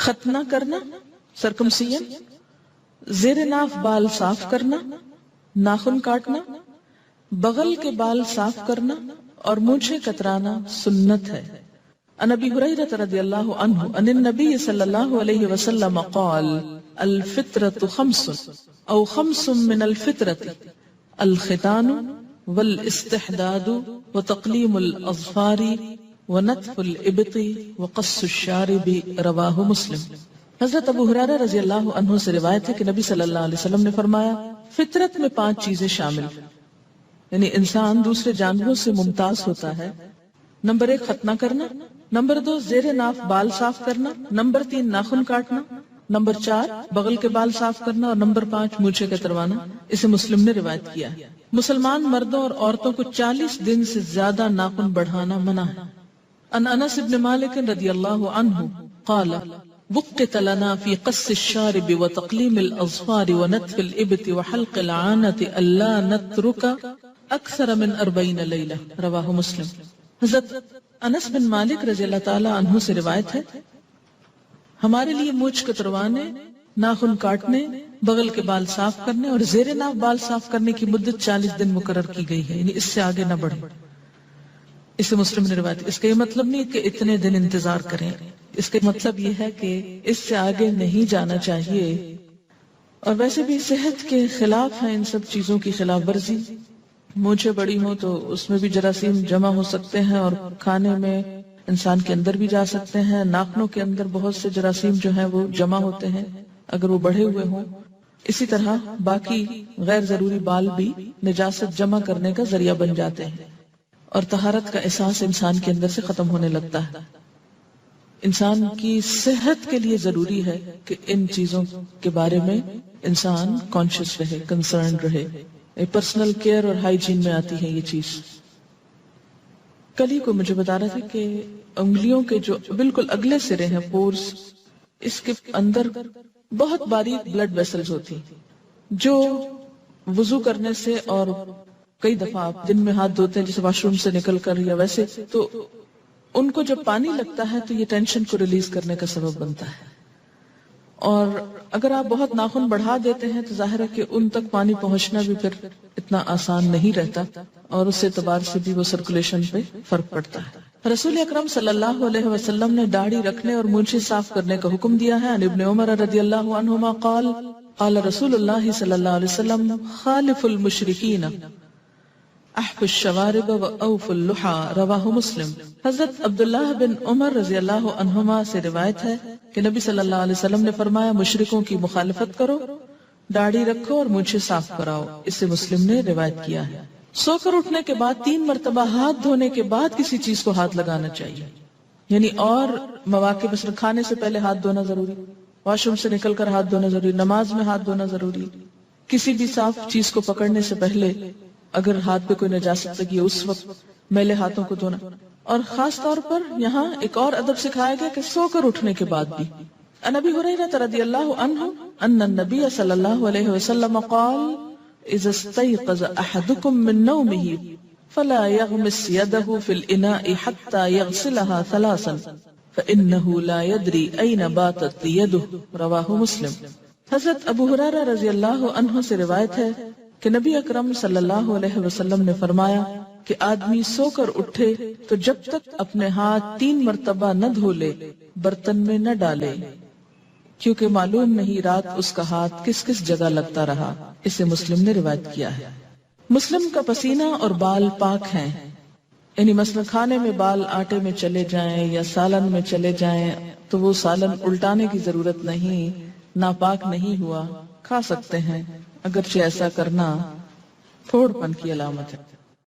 ختنہ کرنا سرکمسیشن، زیر ناف بال صاف کرنا، ناخن کاٹنا، بغل کے بال صاف کرنا اور مونچھیں کترانا سنت ہے۔ عن ابی ہریرہ رضی اللہ عنہ عن النبی صلی اللہ علیہ وسلم قال الفطرۃ خمس او خمس من الفطرۃ الختان والاستحداد وتقلیم الاظفار ونتف الابط وقص الشارب، رواہ مسلم۔ حضرت ابو ہریرہ رضی اللہ عنہ سے روایت ہے کہ نبی صلی اللہ علیہ وسلم نے فرمایا فطرت میں 5 چیزیں شامل، یعنی انسان دوسرے جانوروں سے ممتاز ہوتا ہے۔ نمبر 1 ختنہ کرنا، نمبر 2 زیر ناف بال صاف کرنا، نمبر 3 ناخن کاٹنا، نمبر 4 بغل کے بال صاف کرنا اور نمبر 5 مونچھیں کتروانا۔ اسے مسلم نے روایت کیا ہے۔ مسلمان مردوں اور عورتوں کو 40 دن سے زیادہ ناخن بڑھانا منع ہے۔ عن انس بن مالک رضی اللہ عنہ قال وقت لنا في قص الشارب وتقليم الأظفار ونتف الإبط وحلق العانة ألا نترك أكثر من 40 ليلة، رواہ مسلم۔ حضرت انس بن مالک رضی اللہ تعالی عنہ سے روایت ہے ہمارے لیے مونچھ کتروانے، ناخن کاٹنے، بغل کے بال صاف کرنے اور زیر ناف بال صاف کرنے کی مدت 40 دن مقرر کی گئی ہے، یعنی اس سے آگے نہ بڑھے۔ اسے مسلم نے روایت۔ اس کا یہ مطلب نہیں کہ اتنے دن انتظار کریں، اس کا مطلب یہ ہے کہ اس سے آگے نہیں جانا چاہیے۔ اور ویسے بھی صحت کے خلاف ہے ان سب چیزوں کی خلاف ورزی۔ مونچھیں بڑی ہوں تو اس میں بھی جراثیم جمع ہو سکتے ہیں اور کھانے میں انسان کے اندر بھی جا سکتے ہیں۔ ناخنوں کے اندر بہت سے جراثیم جو ہیں وہ جمع ہوتے ہیں اگر وہ بڑھے ہوئے ہوں۔ اسی طرح باقی غیر ضروری بال بھی نجاست جمع کرنے کا ذریعہ بن جاتے ہیں اور طہارت کا احساس انسان کے اندر سے ختم ہونے لگتا ہے۔ انسان کی صحت کے لیے ضروری ہے کہ ان چیزوں کے بارے میں انسان کانشیس رہے، کنسرن رہے۔ پرسنل کیئر اور ہائیجین میں آتی ہے یہ چیز۔ کل ہی کو مجھے بتا رہا تھا کہ انگلیوں کے جو بالکل اگلے سرے ہیں پورس، اس کے اندر بہت باریک بلڈ ویسلز ہوتی جو وضو کرنے سے اور کئی دفعہ آپ دن میں ہاتھ دھوتے ہیں جیسے واش روم سے نکل کر یا ویسے، تو ان کو جب پانی لگتا ہے تو یہ ٹینشن کو ریلیز کرنے کا سبب بنتا ہے۔ اور اگر آپ بہت ناخن بڑھا دیتے ہیں تو ظاہر ہے کہ ان تک پانی پہنچنا بھی پھر اتنا آسان نہیں رہتا اور اس اعتبار سے بھی وہ سرکولیشن پہ فرق پڑتا ہے۔ رسول اکرم صلی اللہ علیہ وسلم نے داڑھی رکھنے اور مونچھیں صاف کرنے کا حکم دیا ہے۔ عن ابن عمر رضی اللہ عنہما قال قال رسول اللہ صلی اللہ علیہ وسلم خالف المشرکین احف الشوارب و اوف اللحى، رواہ مسلم۔ حضرت عبداللہ بن عمر رضی اللہ عنہما سے روایت ہے کہ نبی صلی اللہ علیہ وسلم نے فرمایا مشرکوں کی مخالفت کرو، داڑھی رکھو اور مونچھیں صاف کراؤ۔ اسے مسلم نے روایت کیا ہے۔ سو کر اٹھنے کے بعد 3 مرتبہ ہاتھ دھونے کے بعد کسی چیز کو ہاتھ لگانا چاہیے، یعنی اور مواقع مثلا کھانے سے پہلے ہاتھ دھونا ضروری، واش روم سے نکل کر ہاتھ دھونا ضروری، نماز میں ہاتھ دھونا ضروری، کسی بھی صاف چیز کو پکڑنے سے پہلے اگر ہاتھ پہ کوئی نجاست لگی ہے اس وقت میلے ہاتھوں کو دھونا۔ اور خاص طور پر یہاں ایک اور ادب سکھایا گیا کہ سو کر اٹھنے کے بعد بھی۔ عن ابی ہریرہ رضی اللہ عنہ ان النبی صلی اللہ علیہ وسلم قال اذا استيقظ احدكم من نومه فلا يغمس يده في الاناء حتى يغسلها 3 فانه لا يدري اين باتت يده، رواہ مسلم۔ حضرت ابو ہریرہ رضی اللہ عنہ سے روایت ہے کہ نبی اکرم صلی اللہ علیہ وسلم نے فرمایا کہ آدمی سو کر اٹھے تو جب تک اپنے ہاتھ 3 مرتبہ نہ دھو لے برتن میں نہ ڈالے، کیونکہ معلوم نہیں رات اس کا ہاتھ کس کس جگہ لگتا رہا۔ اسے مسلم نے روایت کیا ہے۔ مسلم کا پسینہ اور بال پاک ہیں، یعنی مثلا کھانے میں بال آٹے میں چلے جائیں یا سالن میں چلے جائیں تو وہ سالن الٹانے کی ضرورت نہیں، ناپاک نہیں ہوا، کھا سکتے ہیں، اگرچہ ایسا کرنا تھوڑ پن کی علامت ہے۔